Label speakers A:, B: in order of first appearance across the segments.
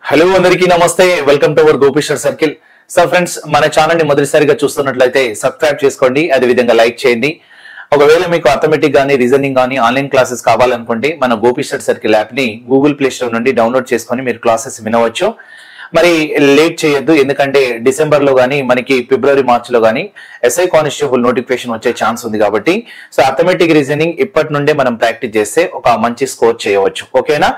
A: Hello అందరికీ నమస్తే welcome to our Gopishwar circle. So friends, మన ఛానల్ ని మొదటిసారిగా చూస్తున్నట్లయితే సబ్స్క్రైబ్ చేసుకోండి, అదే విధంగా లైక్ చేయండి. ఒకవేళ మీకు అథమెటిక్ గానీ రీజనింగ్ గానీ ఆన్లైన్ క్లాసెస్ కావాలనుకుంటే మన గోపిశ్వర్ సర్కిల్ యాప్ ని గూగుల్ ప్లే స్టోర్ నుండి డౌన్లోడ్ చేసుకొని మీరు క్లాసెస్ వినవచ్చు. మరి లేట్ చేయొద్దు, ఎందుకంటే డిసెంబర్ లో గానీ మనకి ఫిబ్రవరి మార్చ్ లో గానీ ఎస్ఐ కానిస్టేబుల్ నోటిఫికేషన్ వచ్చే ఛాన్స్ ఉంది కాబట్టి సో అథమెటిక్ రీజనింగ్ ఇప్పటి నుండే మనం ప్రాక్టీస్ చేస్తే ఒక మంచి స్కోర్ చేయవచ్చు. ఓకేనా?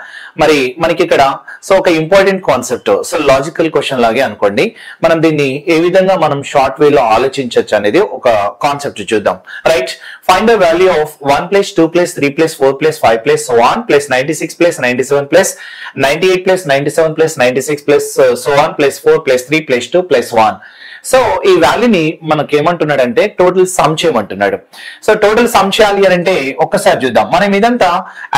A: మరి మనకి ఇక్కడ సో ఒక important concept, so logical question లాగే అనుకోండి. మనం దీన్ని ఏ విధంగా మనం షార్ట్ వే లో ఆలోచించవచ్చు అనేది ఒక కాన్సెప్ట్ చూద్దాం. Right, find the value of 1 + 2 + 3 + 4 + 5 + so on + 96 + 97 + 98 + 97 + 96 + so on + 4 + 3 + 2 + 1. So ఈ వాల్యూని మనకి ఏమంటున్నాడంటే టోటల్ సమ్ చేయమంటున్నాడు. సో టోటల్ సమ్ చేయాలి అని అంటే ఒక్కసారి చూద్దాం. మనం ఇదంతా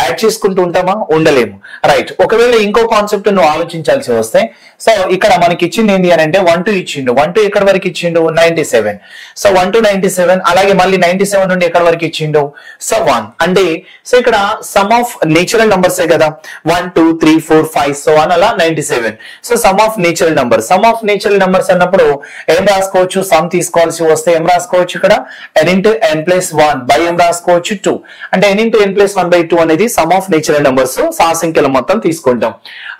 A: యాడ్ చేసుకుంటూ ఉంటామా? ఉండలేము. రైట్, ఒకవేళ ఇంకో కాన్సెప్ట్ నువ్వు ఆలోచించాల్సి వస్తే, సో ఇక్కడ మనకి ఇచ్చింది ఏంటి అని అంటే 1 to ఇచ్చిండు. 1 to ఎక్కడి వరకు ఇచ్చిండు? 97. సో 1 to 97, అలాగే మళ్ళీ 97 నుండి ఎక్కడి వరకు ఇచ్చిండు? సో 1. అంటే సో ఇక్కడ సమ్ ఆఫ్ నేచురల్ నంబర్సే కదా, 1 2 3 4 5 సో on అలా 97. So some of natural numbers, some of natural numbers అన్నప్పుడు ఏం రాసుకోవచ్చు? సమ్ తీసుకోవాల్సి వస్తే ఏం రాసుకోవచ్చు? ఇక్కడ n × n + 1 బై ఏం రాసుకోవచ్చు? 2. అంటే n × n + 1/2 అనేది సమ్ ఆఫ్ నేచురల్ నంబర్స్, సహసంఖ్యల మొత్తం తీసుకుంటాం.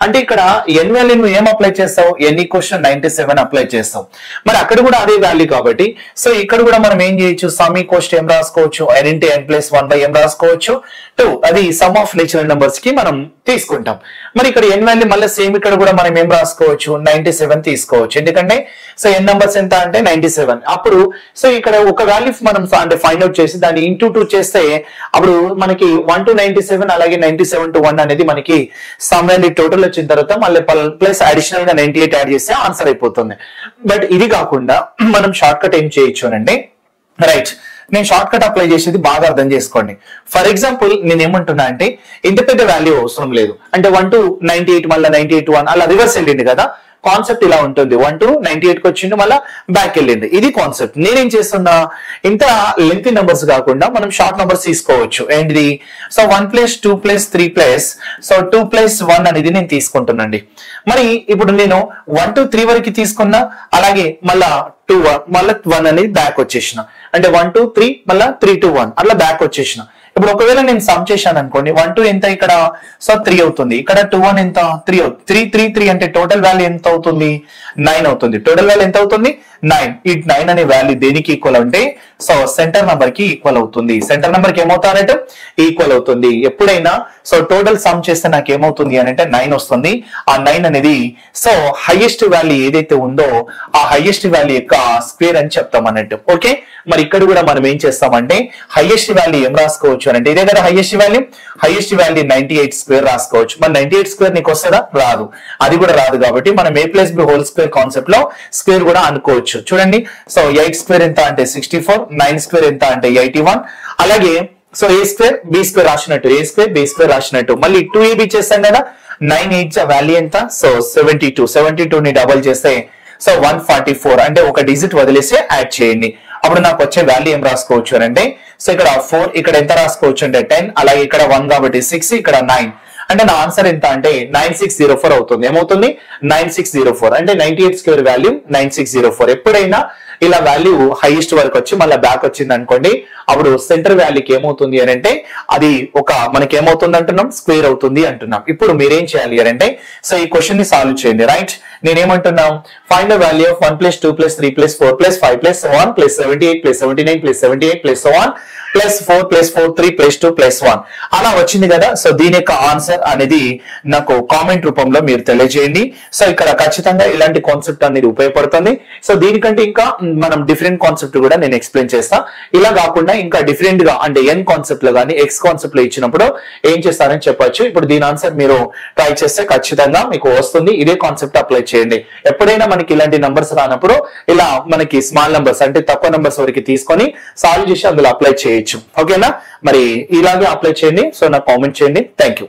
A: అంటే ఇక్కడ n వాల్యూ నువ్వు ఏం అప్లై చేస్తావు? n = 97 అప్లై చేస్తావు. మరి అక్కడ కూడా అదే వాల్యూ కాబట్టి సో ఇక్కడ కూడా మనం ఏం చేయొచ్చు? సమ్ = ఏం రాసుకోవచ్చు? n × n + 1 ఏం రాసుకోవచ్చు? 2. అది సమ్ ఆఫ్ నేచురల్ నంబర్స్ కి మనం తీసుకుంటాం. మరి ఇక్కడ n వాల్యూ మళ్ళీ సేమ్, ఇక్కడ కూడా మనం ఏం రాసుకోవచ్చు? 97 తీసుకోవచ్చు. ఎందుకంటే సో n నంబర్స్ ఎంత అంటే 97. అప్పుడు సో ఇక్కడ ఒక వాల్యూ మనం అంటే ఫైండ్ అవుట్ చేసి దాన్ని ఇంటూ 2 చేస్తే అప్పుడు మనకి 1 to 97 అలాగే 97 to 1 అనేది మనకి సమ్ వాల్యూ టోటల్ వచ్చిన తర్వాత మళ్ళీ ప్లస్ అడిషనల్ గా 98 యాడ్ చేస్తే ఆన్సర్ అయిపోతుంది. బట్ ఇది కాకుండా మనం షార్ట్ కట్ ఏం చేయొచ్చు అంటే, రైట్, నేను షార్ట్ కట్ అప్లై చేసేది బాగా అర్థం చేసుకోండి. ఫర్ ఎగ్జాంపుల్ నేను ఏమంటున్నా అంటే ఇంత పెద్ద వాల్యూ అవసరం లేదు. అంటే 1 to 98 మళ్ళీ 98 to 1 అలా రివర్స్ వెళ్ళింది కదా. కాన్సెప్ట్ ఇలా ఉంటుంది, 1 to 98 కి వచ్చిండు మళ్ళీ బ్యాక్ వెళ్ళింది. ఇది కాన్సెప్ట్. నేనేం చేస్తున్నా, ఇంత లెంతీ నెంబర్స్ కాకుండా మనం షార్ట్ నెంబర్స్ తీసుకోవచ్చు. ఏంటిది? సో 1 + 2 + 3 సో 2 + 1 అనేది నేను తీసుకుంటున్నాండి. మరి ఇప్పుడు నేను 1 to 3 వరకు తీసుకున్నా, అలాగే మళ్ళా 2 మళ్ళీ 1 అనేది బ్యాక్ వచ్చేసిన. అంటే 1 to 3 మళ్ళీ 3 to 1 అట్లా బ్యాక్ వచ్చేసిన. ఇప్పుడు ఒకవేళ నేను సమ్ చేశాను అనుకోండి, 1 to ఎంత ఇక్కడ? సో 3 అవుతుంది. ఇక్కడ 2 1 ఎంత? 3 అవుతుంది. 3 3 3 అంటే టోటల్ వాల్యూ ఎంత అవుతుంది? 9 అవుతుంది. టోటల్ వాల్యూ ఎంత అవుతుంది? 9. ఈ 9 అనే వాల్యూ దేనికి ఈక్వల్ అంటే సో సెంటర్ నంబర్ కి ఈక్వల్ అవుతుంది. సెంటర్ నంబర్ కి ఏమవుతారంటే ఈక్వల్ అవుతుంది. ఎప్పుడైనా సో టోటల్ సమ్ చేస్తే నాకు ఏమవుతుంది అని అంటే 9 వస్తుంది. ఆ 9 అనేది సో హైయెస్ట్ వాల్యూ ఏదైతే ఉందో ఆ హైయెస్ట్ వాల్యూ యొక్క స్క్వేర్ అని చెప్తాం అన్నట్టు. ఓకే, మరి ఇక్కడ కూడా మనం ఏం చేస్తామంటే హైయెస్ట్ వాల్యూ ఏం రాసుకోవచ్చు అంటే ఇదే కదా highest value. Highest value 98 square రాసుకోవచ్చు. మరి 98 స్క్వేర్ నీకు వస్తుందా? రాదు. అది కూడా రాదు కాబట్టి మనం a + b whole square concept లో స్క్వేర్ కూడా అనుకోవచ్చు. చూడండి, సో 8 స్క్వేర్ ఎంత అంటే 64, 9 స్క్వేర్ ఎంత అంటే 81. అలాగే సో a² b² రాసినట్టు, a² b² రాసినట్టు మళ్ళీ 2ab చేస్తాం కదా. 9 8 వాల్యూ ఎంత? సో 72. 72 ని డబల్ చేస్తే సో 144. అంటే ఒక డిజిట్ వదిలేసి యాడ్ చేయండి. అప్పుడు నాకు వచ్చే వాల్యూ ఏం రాసుకోవచ్చు అని అంటే సో ఇక్కడ 4, ఇక్కడ ఎంత రాసుకోవచ్చు అంటే 10, అలాగే ఇక్కడ 1 కాబట్టి 6, ఇక్కడ 9. అంటే నా ఆన్సర్ ఎంత అంటే 9604 అవుతుంది. ఏమవుతుంది? 9604. అంటే 98 స్క్వేర్ వాల్యూ 9604. ఎప్పుడైనా ఇలా వాల్యూ హైయెస్ట్ వరకు వచ్చి మళ్ళీ బ్యాక్ వచ్చింది అనుకోండి, అప్పుడు సెంటర్ వాల్యూకి ఏమవుతుంది అని అంటే అది ఒక మనకి ఏమవుతుంది అంటున్నాం? స్క్వేర్ అవుతుంది అంటున్నాం. ఇప్పుడు మీరేం చేయాలి అని అంటే సో ఈ క్వశ్చన్ ని సాల్వ్ చేయండి. రైట్, నేనేమంటున్నాం? Find the value of 1 + 2 + 3 + 4 + 5 + so on + 78 + 79 + 78 + so on +4 + 4 3 + 2 + 1 అలా వచ్చింది కదా. సో దీని యొక్క ఆన్సర్ అనేది నాకు కామెంట్ రూపంలో మీరు తెలియజేయండి. సో ఇక్కడ ఖచ్చితంగా ఇలాంటి కాన్సెప్ట్ అనేది ఉపయోగపడుతుంది. సో దీనికంటే ఇంకా మనం డిఫరెంట్ కాన్సెప్ట్ కూడా నేను ఎక్స్ప్లెయిన్ చేస్తా. ఇలా కాకుండా ఇంకా డిఫరెంట్ గా అంటే n కాన్సెప్ట్ లో కానీ x కాన్సెప్ట్ లో ఇచ్చినప్పుడు ఏం చేస్తారని చెప్పొచ్చు. ఇప్పుడు దీని ఆన్సర్ మీరు ట్రై చేస్తే ఖచ్చితంగా మీకు వస్తుంది. ఇదే కాన్సెప్ట్ అప్లై చేయండి. ఎప్పుడైనా మనకి ఇలాంటి నంబర్స్ రానప్పుడు ఇలా మనకి స్మాల్ నంబర్స్ అంటే తక్కువ నంబర్స్ వరకు తీసుకొని సాల్వ్ చేసి అందులో అప్లై చేయొచ్చు. ఓకేనా? మరి ఇలాగే అప్లై చేయండి. సో నాకు కామెంట్ చేయండి. Thank you.